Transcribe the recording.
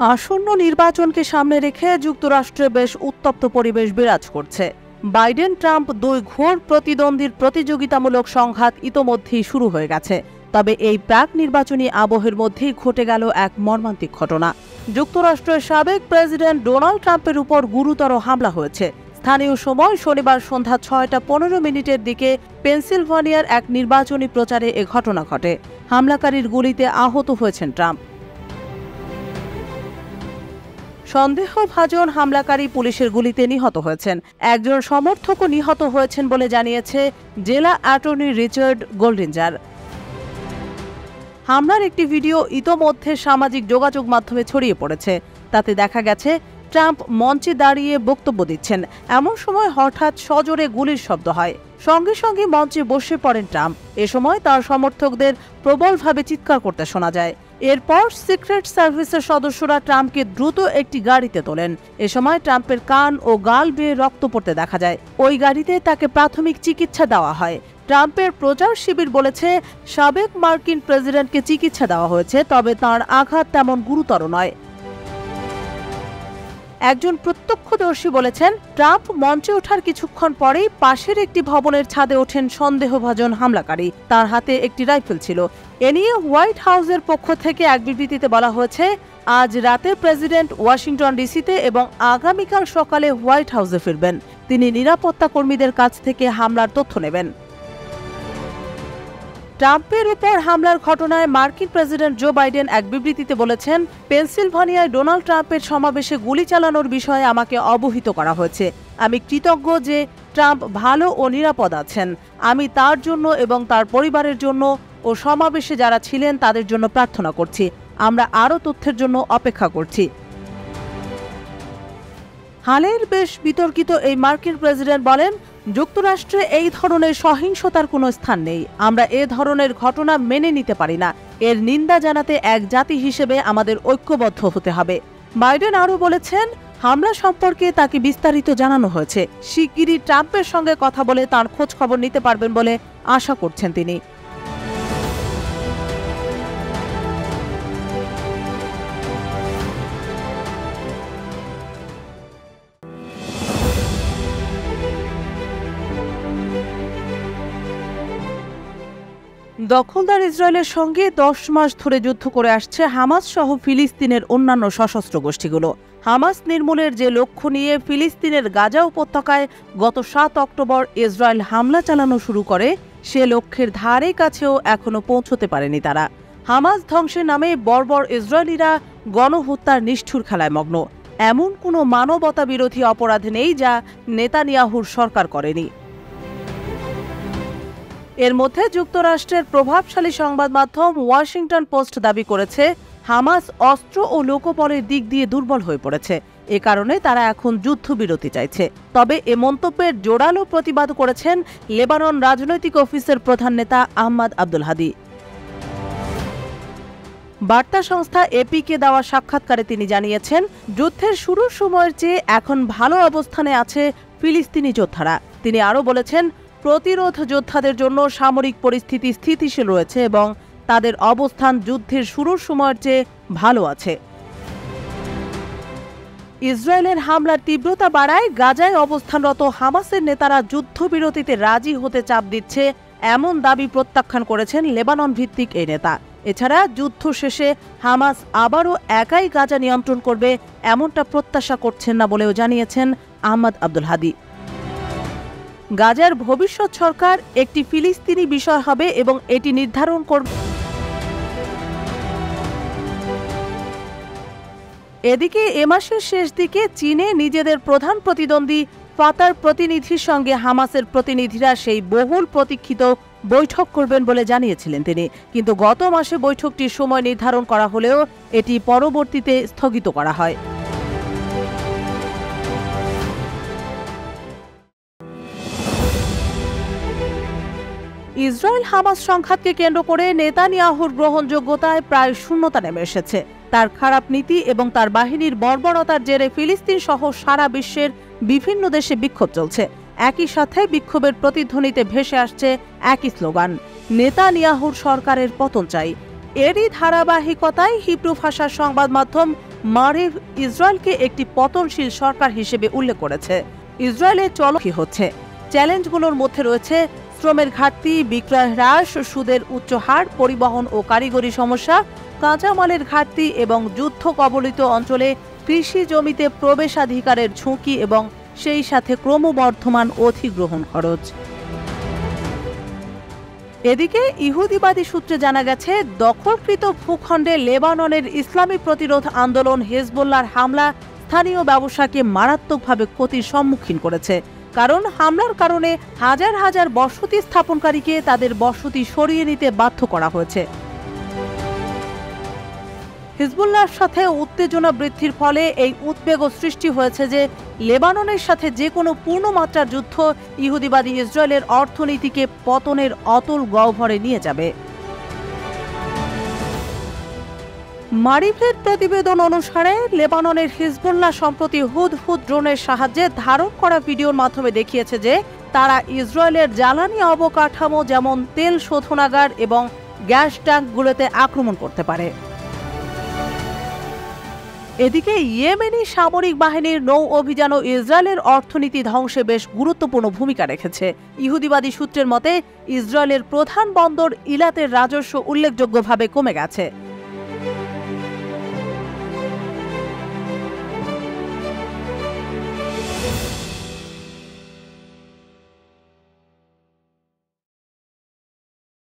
আসন্ন নির্বাচনকে সামনে রেখে যুক্তরাষ্ট্রে বেশ উত্তপ্ত পরিবেশ বিরাজ করছে। বাইডেন ট্রাম্প দুই ঘোর প্রতিদ্বন্দ্বীর প্রতিযোগিতামূলক সংঘাত ইতোমধ্যেই শুরু হয়ে গেছে। তবে এই প্রাক নির্বাচনী আবহের মধ্যেই ঘটে গেল এক মর্মান্তিক ঘটনা। যুক্তরাষ্ট্রের সাবেক প্রেসিডেন্ট ডোনাল্ড ট্রাম্পের উপর গুরুতর হামলা হয়েছে। স্থানীয় সময় শনিবার সন্ধ্যা ৬টা ১৫ দিকে পেনসিলভানিয়ার এক নির্বাচনী প্রচারে এ ঘটনা ঘটে। হামলাকারীর গুলিতে আহত হয়েছেন ট্রাম্প। সন্দেহভাজন হামলাকারী পুলিশের গুলিতে নিহত হয়েছেন। একজন সমর্থকও নিহত হয়েছেন বলে জানিয়েছে জেলা অ্যাটর্নি রিচার্ড গোল্ডিঞ্জার। হামলার একটি ভিডিও ইতোমধ্যে সামাজিক যোগাযোগ মাধ্যমে ছড়িয়ে পড়েছে। তাতে দেখা গেছে ট্রাম্প মঞ্চে দাঁড়িয়ে বক্তব্য দিচ্ছেন। এমন সময় হঠাৎ সজোরে গুলির শব্দ হয়। সঙ্গে সঙ্গে মঞ্চে বসে পড়েন ট্রাম্প। এ সময় তার সমর্থকদের প্রবলভাবে চিৎকার করতে শোনা যায়। এরপর সিক্রেট সার্ভিসের সদস্যরা ট্রাম্পকে দ্রুত একটি গাড়িতে তোলেন। এ সময় ট্রাম্পের কান ও গাল বেয়ে রক্ত পড়তে দেখা যায়। ওই গাড়িতে তাকে প্রাথমিক চিকিৎসা দেওয়া হয়। ট্রাম্পের প্রচার শিবির বলেছে, সাবেক মার্কিন প্রেসিডেন্টকে চিকিৎসা দেওয়া হয়েছে, তবে তাঁর আঘাত তেমন গুরুতর নয়। একজন প্রত্যক্ষদর্শী বলেছেন, ট্রাম্প মঞ্চে ওঠার কিছুক্ষণ পরেই পাশের একটি ভবনের ছাদে ওঠেন সন্দেহভাজন হামলাকারী। তার হাতে একটি রাইফেল ছিল। এ নিয়ে হোয়াইট হাউসের পক্ষ থেকে এক বিবৃতিতে বলা হয়েছে, আজ রাতে প্রেসিডেন্ট ওয়াশিংটন ডিসিতে এবং আগামীকাল সকালে হোয়াইট হাউসে ফিরবেন। তিনি নিরাপত্তা কর্মীদের কাছ থেকে হামলার তথ্য নেবেন। ট্রাম্পের উপর হামলার ঘটনায় মার্কিন প্রেসিডেন্ট জো বাইডেন এক বিবৃতিতে বলেছেন, পেনসিলভানিয়ায় ডোনাল্ড ট্রাম্পের সমাবেশে গুলি চালানোর বিষয়ে আমাকে অবহিত করা হয়েছে। আমি কৃতজ্ঞ যে ট্রাম্প ভালো ও নিরাপদ আছেন। আমি তার জন্য এবং তার পরিবারের জন্য ও সমাবেশে যারা ছিলেন তাদের জন্য প্রার্থনা করছি। আমরা আরও তথ্যের জন্য অপেক্ষা করছি। হালের বেশ বিতর্কিত এই মার্কিন প্রেসিডেন্ট বলেন, যুক্তরাষ্ট্রে এই ধরনের সহিংসতার কোনো স্থান নেই। আমরা এ ধরনের ঘটনা মেনে নিতে পারি না। এর নিন্দা জানাতে এক জাতি হিসেবে আমাদের ঐক্যবদ্ধ হতে হবে। বাইডেন আরও বলেছেন, হামলা সম্পর্কে তাকে বিস্তারিত জানানো হয়েছে। শিগগিরই ট্রাম্পের সঙ্গে কথা বলে তার খোঁজ খবর নিতে পারবেন বলে আশা করছেন তিনি। দখলদার ইসরায়েলের সঙ্গে ১০ মাস ধরে যুদ্ধ করে আসছে হামাস সহ ফিলিস্তিনের অন্যান্য সশস্ত্র গোষ্ঠীগুলো। হামাস নির্মূলের যে লক্ষ্য নিয়ে ফিলিস্তিনের গাজা উপত্যকায় গত ৭ অক্টোবর ইসরায়েল হামলা চালানো শুরু করে, সে লক্ষ্যের ধারে কাছেও এখনো পৌঁছতে পারেনি তারা। হামাস ধ্বংসের নামে বর্বর ইসরায়েলিরা গণহত্যার নিষ্ঠুর খেলায় মগ্ন। এমন কোনো মানবতা বিরোধী অপরাধ নেই যা নেতানিয়াহুর সরকার করেনি। এর মধ্যে যুক্তরাষ্ট্রের প্রভাবশালী সংবাদ মাধ্যম ওয়াশিংটন পোস্ট দাবি করেছে, হামাস অস্ত্র ও লোকবলের দিক দিয়ে দুর্বল হয়ে পড়েছে। এ কারণে তারা এখন যুদ্ধবিরতি চাইছে। তবে এ মন্তব্যের জোরালো প্রতিবাদ করেছেন লেবানন রাজনৈতিক অফিসের প্রধান নেতা আহমাদ আব্দুল হাদি। বার্তা সংস্থা এপিকে দেওয়া সাক্ষাৎকারে তিনি জানিয়েছেন, যুদ্ধের শুরুর সময়ের চেয়ে এখন ভালো অবস্থানে আছে ফিলিস্তিনি যোদ্ধারা। তিনি আরও বলেছেন, প্রতিরোধ যোদ্ধাদের জন্য সামরিক পরিস্থিতি স্থিতিশীল রয়েছে এবং তাদের অবস্থান যুদ্ধের শুরুর সময়ের চেয়ে ভালো আছে। ইসরায়েলের হামলার তীব্রতা বাড়ায় গাজায় অবস্থানরত হামাসের নেতারা যুদ্ধবিরতিতে রাজি হতে চাপ দিচ্ছে, এমন দাবি প্রত্যাখ্যান করেছেন লেবানন ভিত্তিক এই নেতা। এছাড়া যুদ্ধ শেষে হামাস আবারও একাই গাজা নিয়ন্ত্রণ করবে এমনটা প্রত্যাশা করছেন না বলেও জানিয়েছেন আহমাদ আব্দুল হাদি। গাজার ভবিষ্যৎ সরকার একটি ফিলিস্তিনি বিষয় হবে এবং এটি নির্ধারণ করবে। এদিকে এ মাসের শেষ দিকে চীনে নিজেদের প্রধান প্রতিদ্বন্দ্বী ফাতার প্রতিনিধির সঙ্গে হামাসের প্রতিনিধিরা সেই বহুল প্রতীক্ষিত বৈঠক করবেন বলে জানিয়েছিলেন তিনি। কিন্তু গত মাসে বৈঠকটির সময় নির্ধারণ করা হলেও এটি পরবর্তীতে স্থগিত করা হয়। ইসরায়েল হামাস সংঘাতকে কেন্দ্র করে নেতানিয়াহুর গ্রহণযোগ্যতায় প্রায় শূন্যতা নেমে এসেছে। তার খারাপ নীতি এবং তার বাহিনীর বর্বরতার জেরে ফিলিস্তিন সহ সারা বিশ্বের বিভিন্ন দেশে বিক্ষোভ চলছে। একই সাথে বিক্ষোভের প্রতিধ্বনিতে ভেসে আসছে একই স্লোগান, নেতানিয়াহুর সরকারের পতন চাই। এরই ধারাবাহিকতায় হিব্রু ভাষার সংবাদ মাধ্যম মারিভ ইসরায়েলকে একটি পতনশীল সরকার হিসেবে উল্লেখ করেছে। ইসরায়েলে চলমান হচ্ছে চ্যালেঞ্জগুলোর মধ্যে রয়েছে শ্রমের ঘাটতি, বিক্রয় হ্রাস, সুদের উচ্চ হার, পরিবহন ও কারিগরি সমস্যা, কাঁচামালের ঘাটতি এবং যুদ্ধ কবলিত অঞ্চলে কৃষি জমিতে প্রবেশাধিকারের ঝুঁকি এবং সেই সাথে ক্রমবর্ধমান অধিগ্রহণ খরচ। এদিকে ইহুদিবাদী সূত্রে জানা গেছে, দখলকৃত ভূখণ্ডে লেবাননের ইসলামী প্রতিরোধ আন্দোলন হিজবুল্লাহর হামলা স্থানীয় ব্যবসাকে মারাত্মকভাবে ক্ষতির সম্মুখীন করেছে। কারণ হামলার কারণে হাজার হাজার বসতি স্থাপনকারীকে তাদের বসতি সরিয়ে নিতে বাধ্য করা হয়েছে। হিজবুল্লাহর সাথে উত্তেজনা বৃদ্ধির ফলে এই উদ্বেগও সৃষ্টি হয়েছে যে লেবাননের সাথে যে কোনো পূর্ণমাত্রার যুদ্ধ ইহুদিবাদী ইসরায়েলের অর্থনীতিকে পতনের অতল গহ্বরে নিয়ে যাবে। মারিফের প্রতিবেদন অনুসারে লেবাননের হিজবুল্লাহ সম্প্রতি হুদহুদ ড্রোনের সাহায্যে ধারণ করা ভিডিওর মাধ্যমে দেখিয়েছে যে তারা ইসরায়েলের জ্বালানি অবকাঠামো যেমন তেল শোধনাগার এবং গ্যাস ট্যাঙ্কগুলোতে আক্রমণ করতে পারে। এদিকে ইয়েমেনি সামরিক বাহিনীর নৌ অভিযানও ইসরায়েলের অর্থনীতি ধ্বংসে বেশ গুরুত্বপূর্ণ ভূমিকা রেখেছে। ইহুদিবাদী সূত্রের মতে ইসরায়েলের প্রধান বন্দর ইলাতের রাজস্ব উল্লেখযোগ্যভাবে কমে গেছে।